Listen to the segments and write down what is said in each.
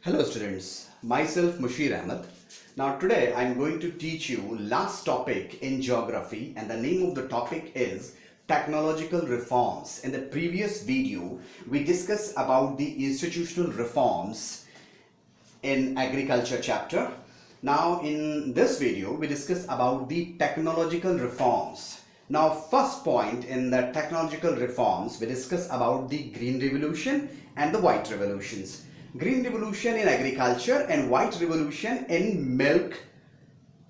Hello students, myself Mushir Ahmed. Now today I am going to teach you last topic in geography, and the name of the topic is technological reforms. In the previous video we discussed about the institutional reforms in agriculture chapter. Now in this video we discuss about the technological reforms. Now first point in the technological reforms we discuss about the green revolution and the white revolutions. Green revolution in agriculture and white revolution in milk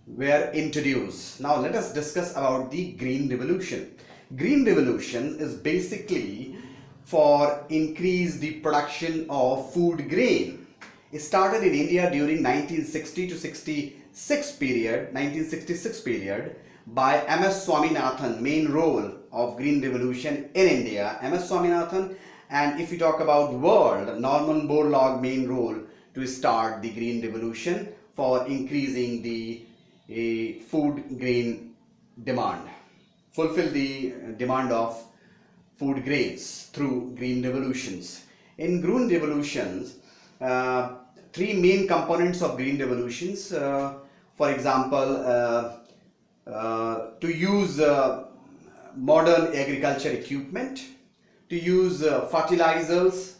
were introduced. Now let us discuss about the green revolution. Green revolution is basically for increase the production of food grain. It started in India during 1960 to 1966 period by M.S. Swaminathan, main role of green revolution in India, M.S. Swaminathan. And if we talk about world, Norman Borlaug main role to start the green revolution for increasing the food grain demand, fulfill the demand of food grains through green revolutions. In green revolutions, three main components of green revolutions, for example, to use modern agriculture equipment, to use fertilizers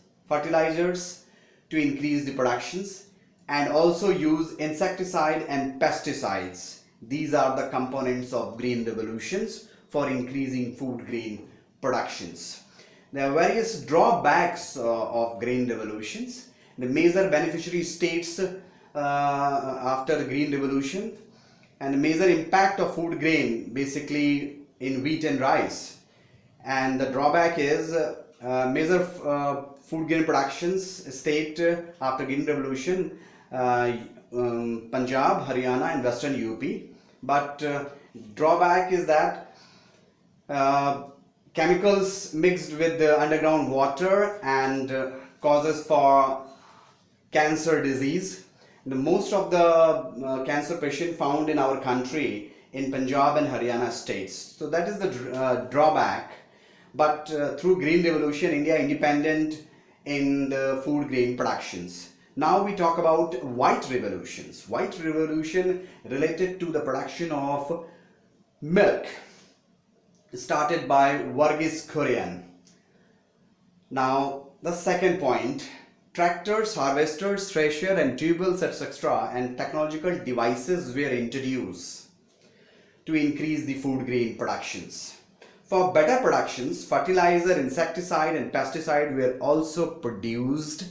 to increase the productions, and also use insecticide and pesticides. These are the components of green revolutions for increasing food grain productions. There are various drawbacks of green revolutions. The major beneficiary states after the green revolution, and the major impact of food grain basically in wheat and rice. And the drawback is major food grain productions state after green revolution, Punjab, Haryana and Western UP. But drawback is that chemicals mixed with the underground water and causes for cancer disease. Most of the cancer patient found in our country in Punjab and Haryana states. So that is the drawback. But through green revolution, India independent in the food grain productions. Now we talk about white revolutions. White revolution related to the production of milk, started by Verghese Kurian. Now the second point, tractors, harvesters, thresher and tubers etc. and technological devices were introduced to increase the food grain productions. For better productions, fertilizer, insecticide and pesticide were also produced.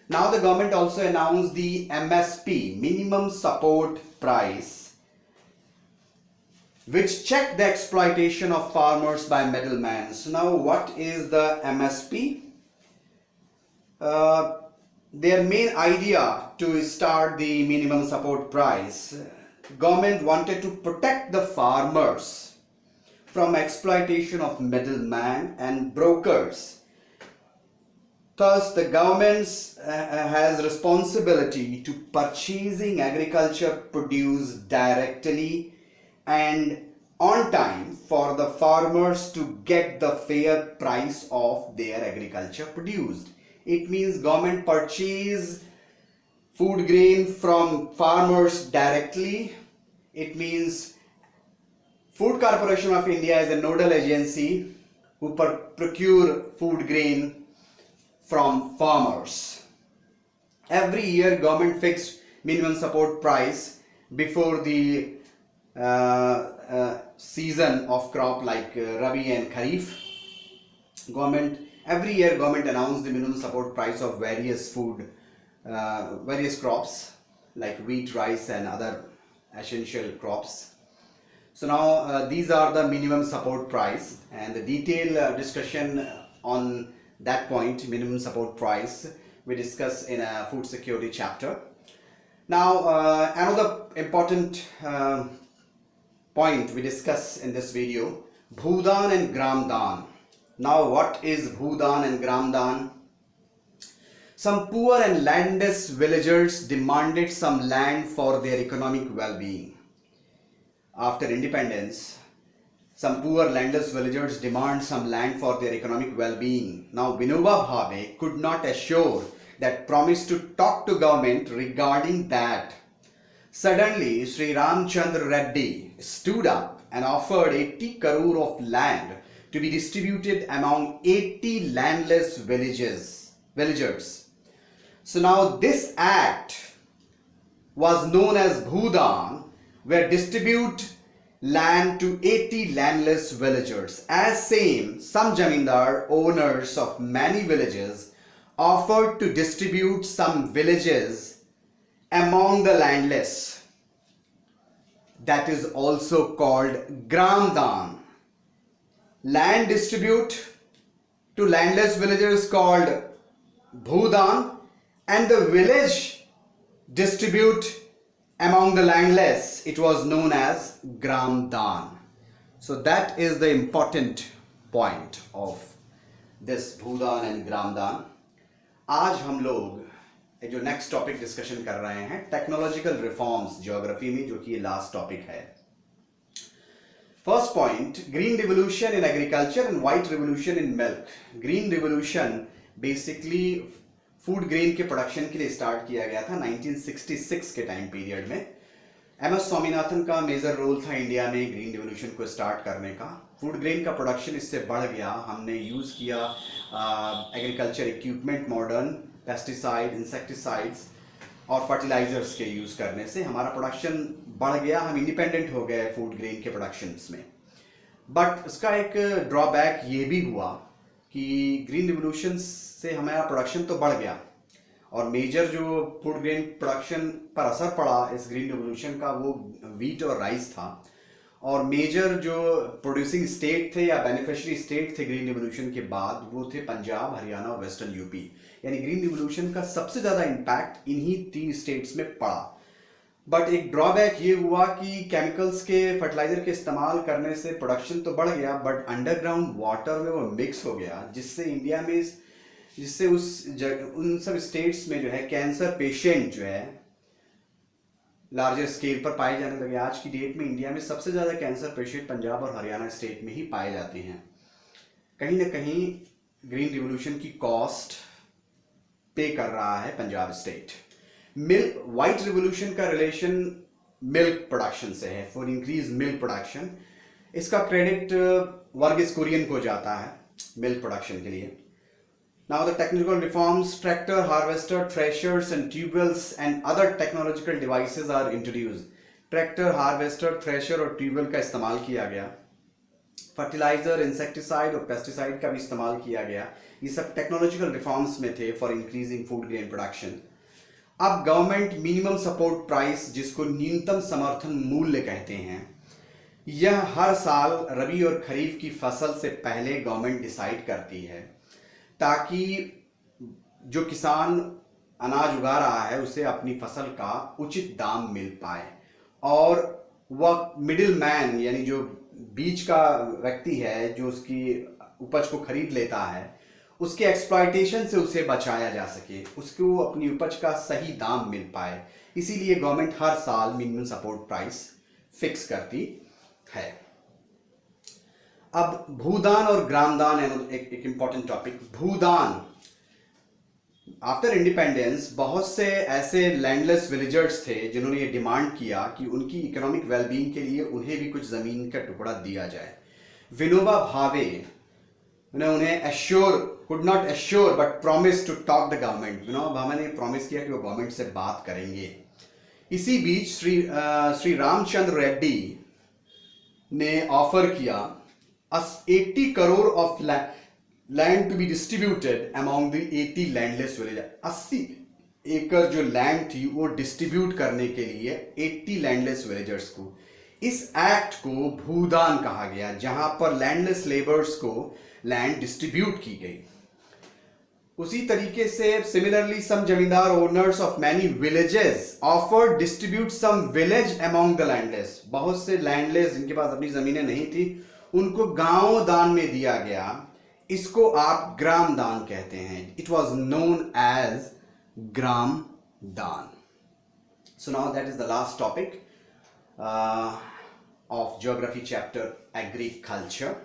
Now the government also announced the MSP, minimum support price, which checked the exploitation of farmers by middlemen. So now what is the MSP? Their main idea to start the minimum support price, government wanted to protect the farmers from exploitation of middlemen and brokers. Thus, the government has responsibility to purchasing agriculture produce directly and on time for the farmers to get the fair price of their agriculture produced. It means government purchase food grain from farmers directly. It means Food Corporation of India is a nodal agency who procure food grain from farmers. Every year government fixed minimum support price before the season of crop like Rabi and Kharif. Every year government announced the minimum support price of various crops like wheat, rice and other essential crops. So now these are the minimum support price, and the detailed discussion on that point, minimum support price, we discuss in a food security chapter. Now another important point we discuss in this video, Bhudan and Gramdan. Now what is Bhudan and Gramdan? Some poor and landless villagers demanded some land for their economic well-being. After independence, some poor landless villagers demand some land for their economic well-being. Now Vinoba Bhave could not assure that promised to talk to government regarding that. Suddenly, Sri Ramchandra Reddy stood up and offered 80 crore of land to be distributed among 80 landless villagers. So now this act was known as Bhudan, where distribute land to 80 landless villagers. As same, some jamindar owners of many villages offered to distribute some villages among the landless. That is also called Gram Dan. Land distribute to landless villagers called Bhudan, and the village distribute among the landless, it was known as Gram Dan. So that is the important point of this Bhudan and Gram Dan. आज हम लोग जो next topic discussion कर रहे हैं technological reforms geography में, जो कि ये लास्ट टॉपिक है. First point, green revolution in agriculture and white revolution in milk. Green revolution basically food grain के प्रोडक्शन के लिए स्टार्ट किया गया था 1966 के टाइम पीरियड में. एमएस स्वामीनाथन का मेजर रोल था इंडिया में ग्रीन रिवोल्यूशन को स्टार्ट करने का. फूड ग्रेन का प्रोडक्शन इससे बढ़ गया. हमने यूज़ किया agriculture equipment, modern pesticide, insecticides और फर्टिलाइजर्स के यूज़ करने से हमारा प्रोडक्शन बढ़ गया. हम इंडिपेंडेंट हो गए फूड ग्रेन के प्रोडक्शंस में. बट उसका एक ड्रॉबैक ये भी हुआ कि ग्रीन रिवोल्यूशन से हमारा प्रोडक्शन तो बढ़ गया और मेजर जो फूड ग्रेन प्रोडक्शन पर असर पड़ा इस ग्रीन रिवोल्यूशन का वो वीट और राइस था. और मेजर जो प्रोड्यूसिंग स्टेट थे या बेनिफिशियरी स्टेट थे ग्रीन रिवोल्यूशन के बाद वो थे पंजाब, हरियाणा और वेस्टर्न यूपी. यानी ग्रीन रिवोल्यूशन का सबसे ज़्यादा इम्पैक्ट इन्हीं 3 स्टेट्स में पड़ा. बट एक ड्रॉबैक ये हुआ कि केमिकल्स के फर्टिलाइजर के इस्तेमाल करने से प्रोडक्शन तो बढ़ गया बट अंडरग्राउंड वाटर में वो मिक्स हो गया, जिससे उन सब स्टेट्स में जो है कैंसर पेशेंट जो है लार्जर स्केल पर पाए जाने लगे. आज की डेट में इंडिया में सबसे ज़्यादा कैंसर पेशेंट पंजाब और हरियाणा स्टेट में ही पाए जाते हैं. कहीं ना कहीं ग्रीन रिवोल्यूशन की कॉस्ट पे कर रहा है Punjab state. Milk white revolution का रिलेशन मिल्क प्रोडक्शन से है. फॉर इंक्रीज मिल्क प्रोडक्शन इसका क्रेडिट वर्गीस कुरियन को जाता है मिल्क प्रोडक्शन के लिए. Now the technical reforms, tractor, harvester, threshers and tubewells and other technological devices are introduced. Tractor, harvester, thresher और ट्यूबवेल का इस्तेमाल किया गया. फर्टिलाइजर, इंसेक्टिसाइड और पेस्टिसाइड का भी इस्तेमाल किया गया. ये सब टेक्नोलॉजिकल रिफॉर्म्स में थे for increasing food grain production. अब गवर्नमेंट मिनिमम सपोर्ट प्राइस, जिसको न्यूनतम समर्थन मूल्य कहते हैं, यह हर साल रबी और खरीफ की फसल से पहले गवर्नमेंट डिसाइड करती है ताकि जो किसान अनाज उगा रहा है उसे अपनी फसल का उचित दाम मिल पाए और वह मिडिल मैन यानी जो बीच का व्यक्ति है जो उसकी उपज को खरीद लेता है उसके एक्सप्लॉयटेशन से उसे बचाया जा सके, उसको अपनी उपज का सही दाम मिल पाए. इसीलिए गवर्नमेंट हर साल मिनिमम सपोर्ट प्राइस फिक्स करती है. अब भूदान और ग्रामदान एक इंपॉर्टेंट टॉपिक. भूदान, आफ्टर इंडिपेंडेंस बहुत से ऐसे लैंडलेस विलेजर्स थे जिन्होंने ये डिमांड किया कि उनकी इकोनॉमिक वेलबींग के लिए उन्हें भी कुछ ज़मीन का टुकड़ा दिया जाए. विनोबा भावे ने उन्हें could not assure but promise to talk the government. Vinoba Bhave ने प्रॉमिस किया कि वो गवर्नमेंट से बात करेंगे. इसी बीच श्री रामचंद्र रेड्डी ने ऑफर किया 80 crore of land to be distributed among the 80 landless villages. 80 एकड़ जो लैंड थी वो डिस्ट्रीब्यूट करने के लिए 80 लैंडलेस विलेजर्स को. इस एक्ट को भूदान कहा गया जहां पर लैंडलेस लेबर्स को लैंड डिस्ट्रीब्यूट की गई. उसी तरीके से similarly some zamindar owners of many villages offer distribute some village among the landless. बहुत से लैंडलेस जिनके पास अपनी जमीनें नहीं थी उनको गांव दान में दिया गया. इसको आप ग्राम दान कहते हैं. It was known as gram दान. So now that is the last topic of geography chapter agriculture.